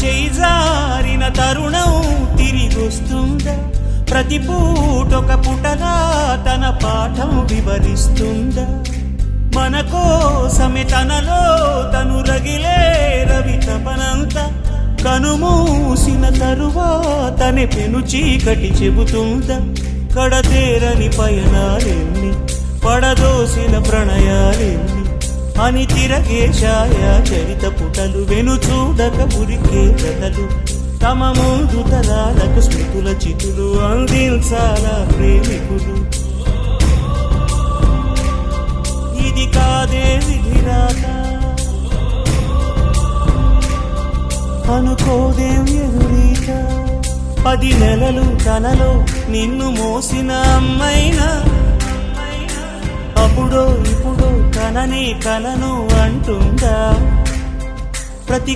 చేయి జారిన తరుణం తిరిగొస్తుందా? ప్రతి పూటొక పుటలా తన పాఠం వివరిస్తుందా? మన కోసమే తనలో తను రగిలే రవి తపనంతా కనుమూసిన తరువాతనే పెను చీకటి చెబుతుందా? కడతేరని పయనాలెన్ని, పడదోసిన ప్రణయాలెన్ని అని తిరగే ఛాయా చరిత పుటలు, వెను చూడక ఉరికే కథలు, తమ ముందు తరాలకు స్మృతుల చితులు అందించాలా ప్రేమికులు. ఇది కాదే విధిరాత, అనుకోదేం ఎదురీత. 10 నెలలు తనలో నిన్ను మోసిన అమ్మైనా అప్పుడో ఇప్పుడో కననే కలను అంటుందా? ప్రతి